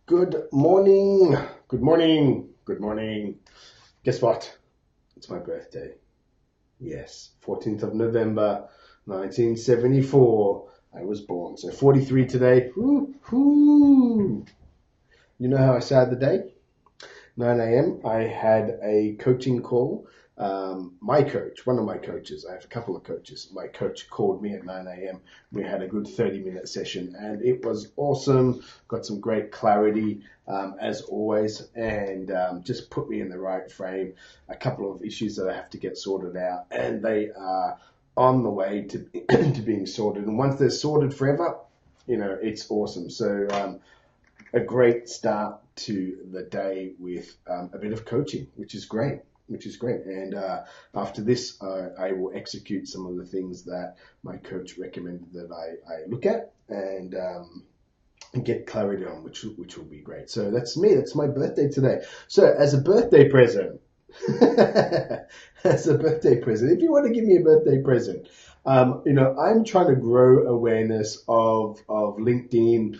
Good morning. Good morning. Good morning. Guess what? It's my birthday. Yes, 14th of November, 1974. I was born. So 43 today. Woo-hoo. You know how I started the day? 9 a.m. I had a coaching call. My coach, one of my coaches, I have a couple of coaches. My coach called me at 9 a.m. We had a good 30-minute session and it was awesome. Got some great clarity as always, and just put me in the right frame. A couple of issues that I have to get sorted out, and they are on the way to, to being sorted. And once they're sorted forever, it's awesome. So a great start to the day with a bit of coaching, which is great. And after this, I will execute some of the things that my coach recommended that I look at and get clarity on, which will be great. So that's me. That's my birthday today. So as a birthday present, if you want to give me a birthday present, I'm trying to grow awareness of LinkedIn.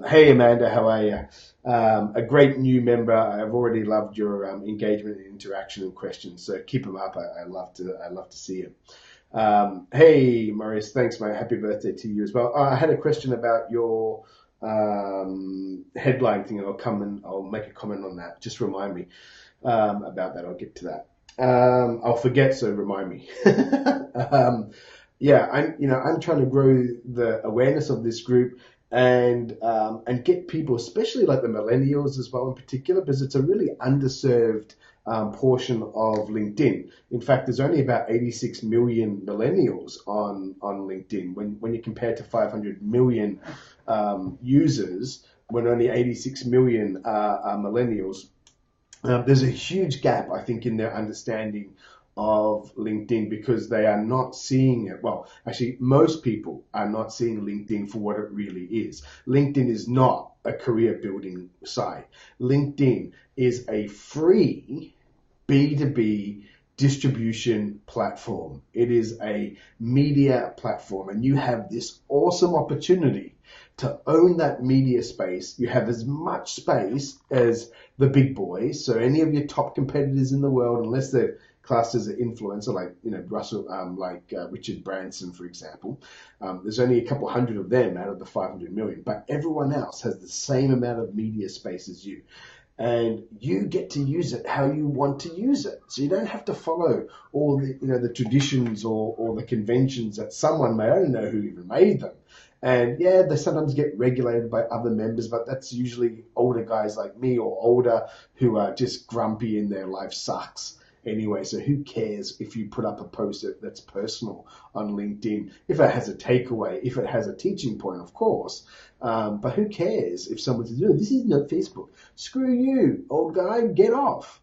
Hey Amanda, how are you? A great new member. I've already loved your engagement and interaction and questions. So keep them up. I love to see them. Hey Maurice, thanks, mate. Happy birthday to you as well. I had a question about your headline thing. I'll make a comment on that. Just remind me about that. I'll get to that. I'll forget, so remind me. I'm trying to grow the awareness of this group and get people, especially like the millennials as well in particular, because it's a really underserved portion of LinkedIn. In fact, there's only about 86 million millennials on LinkedIn. When you compare to 500 million users, when only 86 million are millennials, there's a huge gap, I think, in their understanding of LinkedIn because they are not seeing it. Well, actually, most people are not seeing LinkedIn for what it really is. LinkedIn is not a career building site. LinkedIn is a free B2B distribution platform. It is a media platform, and you have this awesome opportunity to own that media space. You have as much space as the big boys. So any of your top competitors in the world, unless they're classed as an influencer, like Richard Branson, for example, there's only a couple hundred of them out of the 500 million. But everyone else has the same amount of media space as you. And you get to use it how you want to use it. So you don't have to follow all the traditions or the conventions that someone may. I don't know who even made them. And yeah, they sometimes get regulated by other members, but that's usually older guys like me or older who are just grumpy and their life sucks anyway. So who cares if you put up a post that's personal on LinkedIn, if it has a takeaway, if it has a teaching point, of course. But who cares if someone says, this is not Facebook. Screw you, old guy, get off.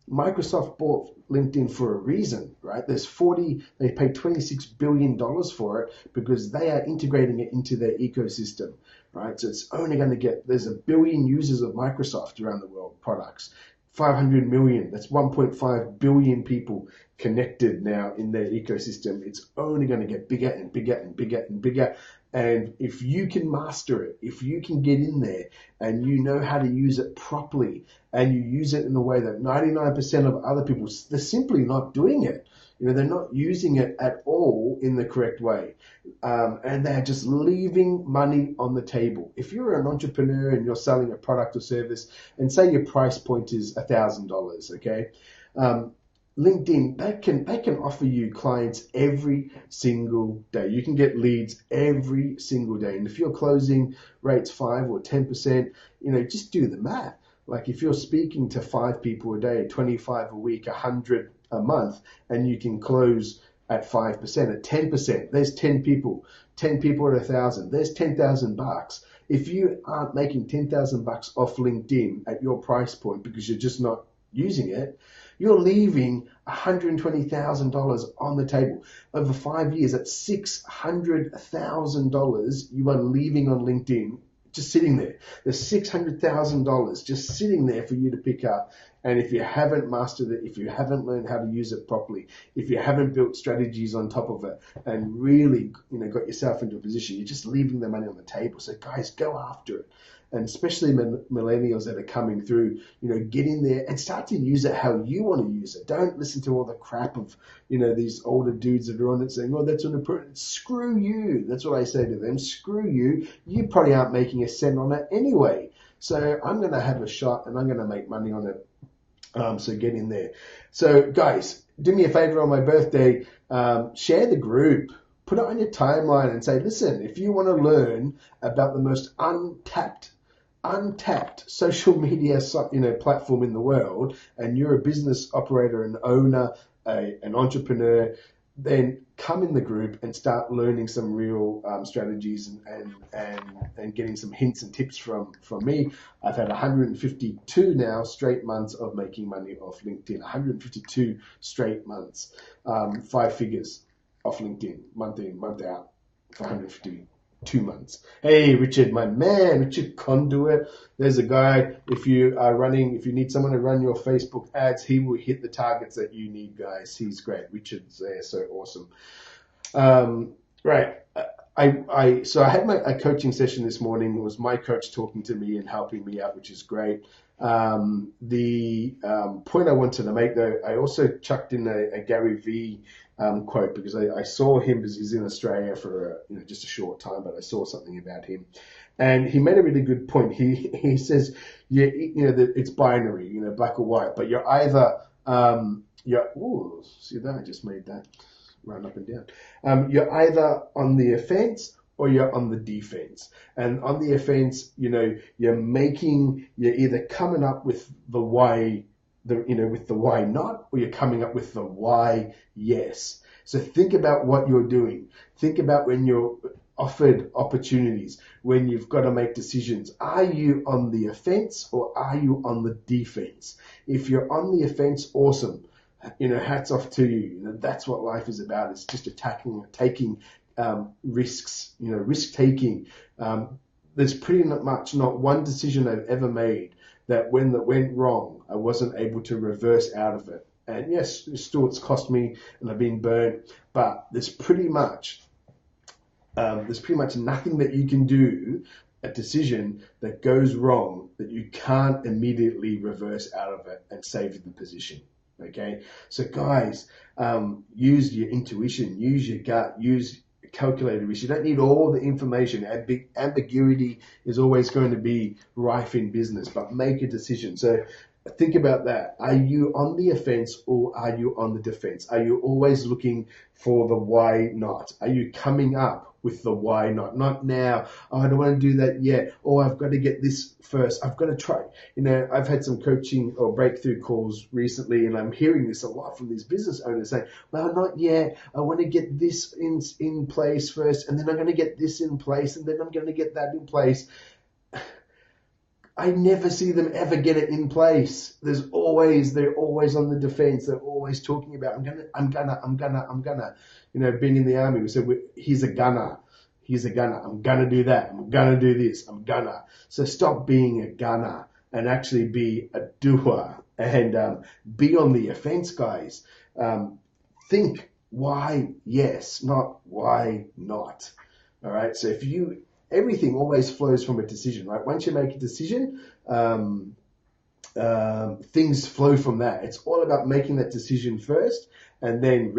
Microsoft bought LinkedIn for a reason, right? They paid $26 billion for it because they are integrating it into their ecosystem, right? So it's only going to there's 1 billion users of Microsoft around the world, products. 500 million, that's 1.5 billion people connected now in their ecosystem. It's only going to get bigger and bigger and bigger and bigger. And if you can master it, if you can get in there and you know how to use it properly and you use it in a way that 99% of other people, they're simply not doing it. They're not using it at all in the correct way. And they're just leaving money on the table. If you're an entrepreneur and you're selling a product or service and say your price point is $1,000, okay? LinkedIn, they can offer you clients every single day. You can get leads every single day. And if your closing rate's 5 or 10%, just do the math. Like if you're speaking to 5 people a day, 25 a week, 100 a month, and you can close at 5%, at 10%, there's 10 people. 10 people at 1,000, there's $10,000. If you aren't making $10,000 off LinkedIn at your price point because you're just not using it, you're leaving $120,000 on the table. Over 5 years, at $600,000 you are leaving on LinkedIn, just sitting there. There's $600,000 just sitting there for you to pick up And if you haven't mastered it, if you haven't learned how to use it properly, if you haven't built strategies on top of it and really, got yourself into a position, you're just leaving the money on the table. So guys, go after it. And especially millennials that are coming through, get in there and start to use it how you want to use it. Don't listen to all the crap of, these older dudes that are on it saying, oh, that's unimportant. Screw you. That's what I say to them. Screw you. You probably aren't making a cent on it anyway. So I'm going to have a shot and I'm going to make money on it. So get in there. So guys, do me a favor on my birthday. Share the group. Put it on your timeline and say, listen, if you want to learn about the most untapped social media platform in the world, and you're a business operator, an owner, an entrepreneur, then come in the group and start learning some real strategies and getting some hints and tips from me. I've had 152 now straight months of making money off LinkedIn. 152 straight months, 5 figures off LinkedIn, month in, month out, for 152 months. Hey, Richard, my man, Richard Conduit. There's a guy, if you need someone to run your Facebook ads, he will hit the targets that you need, guys. He's great. Richard's there, so awesome. Right. So I had a coaching session this morning. It was my coach talking to me and helping me out, which is great. The point I wanted to make, though, I also chucked in a Gary Vee quote, because I saw him, because he's in Australia for just a short time, but I saw something about him, and he made a really good point. He says, that it's binary, black or white, but you're either see that I just made that run up and down. You're either on the offense or you're on the defense. And on the offense, you're either coming up with the why, with the why not, or you're coming up with the why yes. So think about what you're doing. Think about when you're offered opportunities, when you've got to make decisions. Are you on the offense or are you on the defense? If you're on the offense, awesome. Hats off to you. That's what life is about. It's just taking risks, risk taking. There's pretty much not one decision I've ever made that went wrong, I wasn't able to reverse out of it. And yes, it's cost me and I've been burnt, but there's pretty much nothing that you can do, a decision that goes wrong, that you can't immediately reverse out of it and save the position. Okay, so guys, use your intuition, use your gut, use calculated risk. You don't need all the information. Ambiguity is always going to be rife in business, but make a decision. So think about that. Are you on the offense or are you on the defense? Are you always looking for the why not? Are you coming up with the why not? Not now. Oh, I don't want to do that yet. Oh, I've got to get this first. I've got to try. I've had some coaching or breakthrough calls recently, and I'm hearing this a lot from these business owners saying, well, not yet. I want to get this in place first, and then I'm going to get this in place, and then I'm going to get that in place. I never see them ever get it in place. They're always on the defense. They're always talking about, I'm gonna. Being in the army, we said, he's a gunner. I'm gonna do that. I'm gonna do this. I'm gonna. So stop being a gunner and actually be a doer and be on the offense, guys. Think why yes, not why not. All right. So everything always flows from a decision, right? Once you make a decision, things flow from that. It's all about making that decision first, and then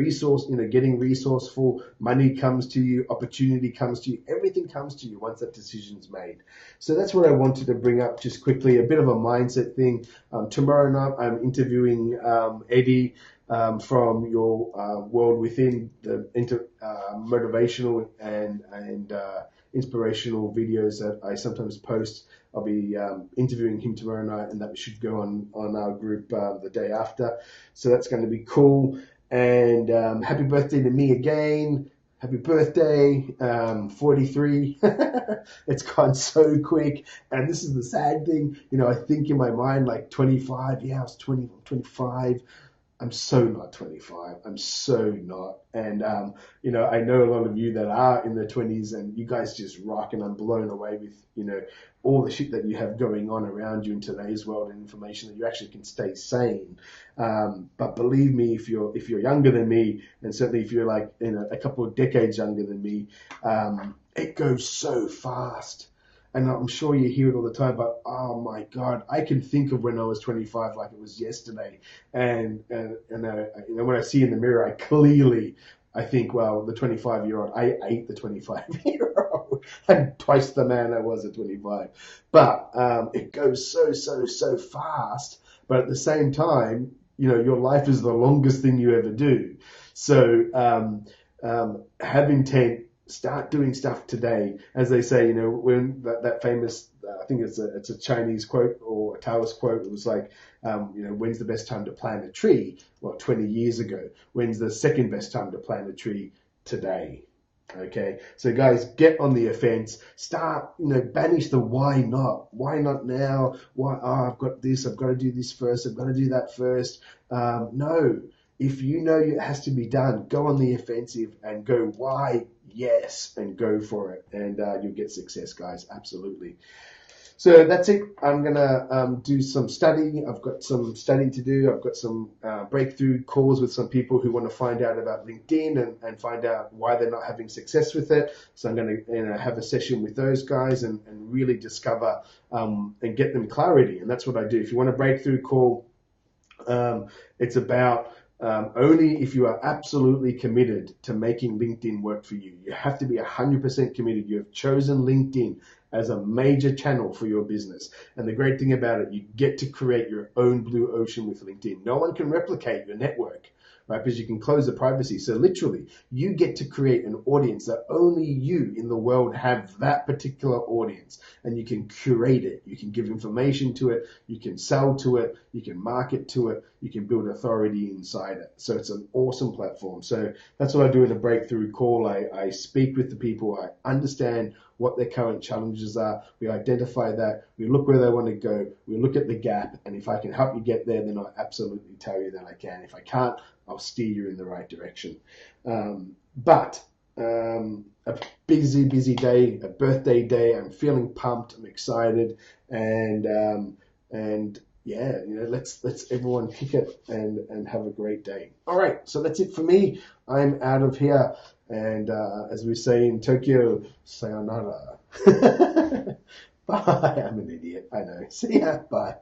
getting resourceful. Money comes to you, opportunity comes to you, everything comes to you once that decision's made. So that's what I wanted to bring up just quickly, a bit of a mindset thing. Tomorrow night, I'm interviewing Eddie from your World Within, the motivational and inspirational videos that I sometimes post. I'll be interviewing him tomorrow night, and that should go on our group the day after. So that's going to be cool. And happy birthday to me again. Happy birthday, 43. It's gone so quick. And this is the sad thing. I think in my mind, like 25. Yeah, I was 20, 25. I'm so not 25. I'm so not. And, I know a lot of you that are in their 20s and you guys just rock, and I'm blown away with, all the shit that you have going on around you in today's world and information that you actually can stay sane. But believe me, if you're younger than me, and certainly if you're like, a couple of decades younger than me, it goes so fast. And I'm sure you hear it all the time, but oh my God, I can think of when I was 25 like it was yesterday. And when I see in the mirror, I think, well, the 25-year-old, I ate the 25-year-old. I'm twice the man I was at 25. But it goes so fast. But at the same time, your life is the longest thing you ever do. So have intent. Start doing stuff today. As they say, when that famous, I think it's a Chinese quote or a Taoist quote. It was like, when's the best time to plant a tree? Well, 20 years ago. When's the second best time to plant a tree? Today. Okay. So guys, get on the offense. Start, banish the why not. Why not now? Why? Oh, I've got this. I've got to do this first. I've got to do that first. No. If you know it has to be done, go on the offensive and go, why? Yes, and go for it. And you'll get success, guys. Absolutely. So that's it. I'm going to do some study. I've got some study to do. I've got some breakthrough calls with some people who want to find out about LinkedIn and find out why they're not having success with it. So I'm going to have a session with those guys and really discover and get them clarity. And that's what I do. If you want a breakthrough call, it's about only if you are absolutely committed to making LinkedIn work for you. You have to be 100% committed. You have chosen LinkedIn as a major channel for your business. And the great thing about it, you get to create your own blue ocean with LinkedIn. No one can replicate your network, right? Because you can close the privacy. So literally, you get to create an audience that only you in the world have that particular audience. And you can curate it. You can give information to it. You can sell to it. You can market to it. You can build authority inside it. So it's an awesome platform. So that's what I do in a breakthrough call. I speak with the people. I understand what their current challenges are. We identify that. We look where they want to go. We look at the gap. And if I can help you get there, then I'll absolutely tell you that I can. If I can't, I'll steer you in the right direction. But a busy day, a birthday day. I'm feeling pumped. I'm excited. And yeah, let's everyone kick it and have a great day. All right, so that's it for me. I'm out of here. And as we say in Tokyo, sayonara. Bye. I'm an idiot. I know. See ya. Bye.